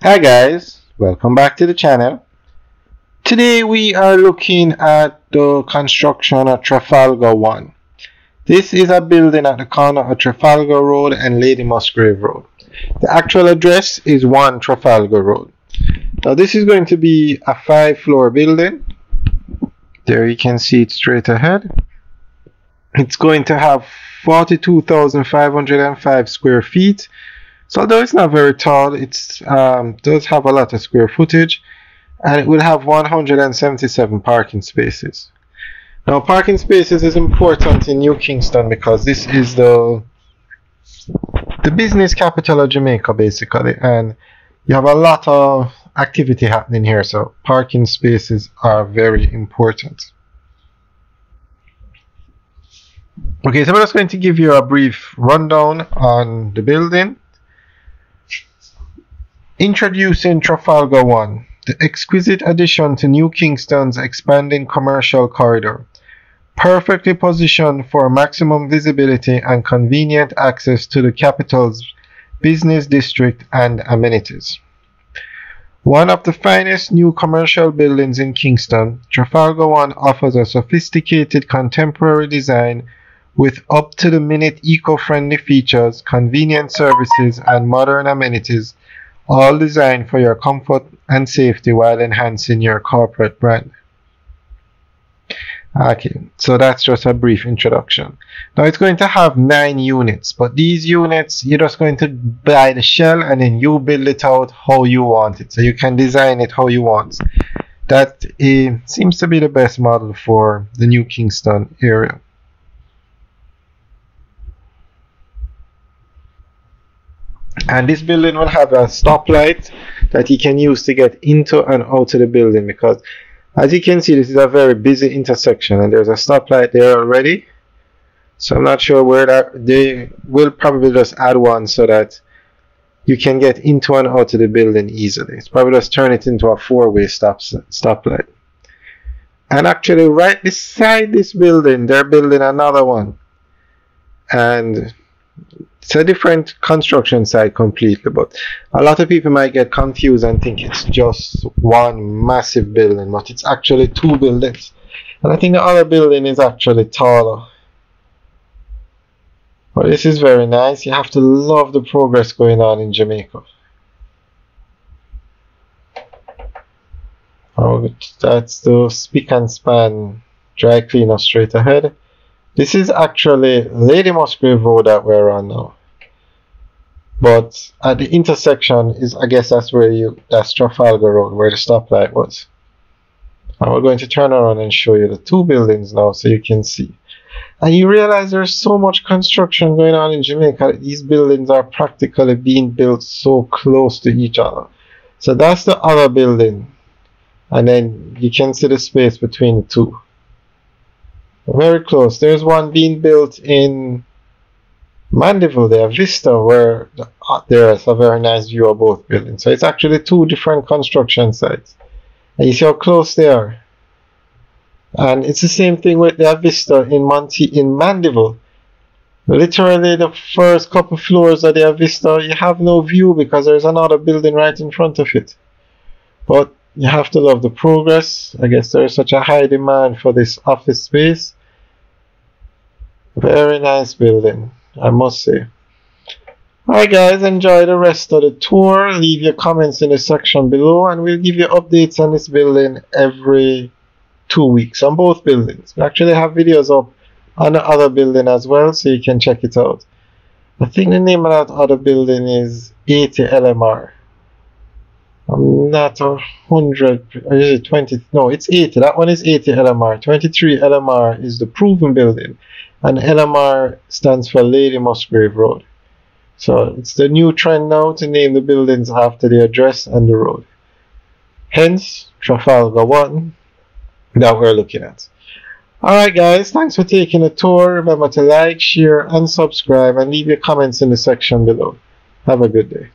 Hi guys, welcome back to the channel. Today we are looking at the construction of Trafalgar 1. This is a building at the corner of Trafalgar Road and Lady Musgrave Road. The actual address is 1 Trafalgar Road. Now this is going to be a 5-floor building. There you can see it straight ahead. It's going to have 42,505 square feet. So although it's not very tall, it does have a lot of square footage, and it will have 177 parking spaces. Now parking spaces is important in New Kingston because this is the business capital of Jamaica basically, and you have a lot of activity happening here, so parking spaces are very important. Okay, so I'm just going to give you a brief rundown on the building. Introducing Trafalgar 1, the exquisite addition to New Kingston's expanding commercial corridor, perfectly positioned for maximum visibility and convenient access to the capital's business district and amenities. One of the finest new commercial buildings in Kingston, Trafalgar 1 offers a sophisticated contemporary design with up-to-the-minute eco-friendly features, convenient services, and modern amenities, all designed for your comfort and safety while enhancing your corporate brand. Okay, so that's just a brief introduction. Now it's going to have 9 units, but these units, you're just going to buy the shell and then you build it out how you want it. So you can design it how you want. That seems to be the best model for the New Kingston area. And this building will have a stoplight that you can use to get into and out of the building, because as you can see, this is a very busy intersection and there's a stoplight there already. So I'm not sure where that, they will probably just add one so that you can get into and out of the building easily. It's probably just turn it into a 4-way stoplight. And actually right beside this building, they're building another one. And it's a different construction site completely, but a lot of people might get confused and think it's just one massive building, but it's actually 2 buildings. And I think the other building is actually taller. But this is very nice. You have to love the progress going on in Jamaica. Oh, that's the Spick and Span dry cleaner straight ahead. This is actually Lady Musgrave Road that we're on now. But at the intersection is, I guess that's Trafalgar Road, where the stoplight was. And we're going to turn around and show you the 2 buildings now so you can see. And you realize there's so much construction going on in Jamaica. These buildings are practically being built so close to each other. So that's the other building. And then you can see the space between the 2. Very close. There's one being built in Mandeville there, Vista, where there's a very nice view of both buildings. So it's actually 2 different construction sites. And you see how close they are. And it's the same thing with the Vista in Mandeville. Literally the first couple floors of the Vista, you have no view because there's another building right in front of it. But you have to love the progress. I guess there's such a high demand for this office space. Very nice building, I must say. Alright guys, enjoy the rest of the tour. Leave your comments in the section below and we'll give you updates on this building every 2 weeks on both buildings. We actually have videos up on the other building as well, so you can check it out. I think the name of that other building is 80 LMR. I'm not 100, or is it 20? No, it's 80. That one is 80 LMR. 23 LMR is the proven building. And LMR stands for Lady Musgrave Road. So it's the new trend now to name the buildings after the address and the road. Hence, Trafalgar 1 that we're looking at. Alright guys, thanks for taking a tour. Remember to like, share, and subscribe, and leave your comments in the section below. Have a good day.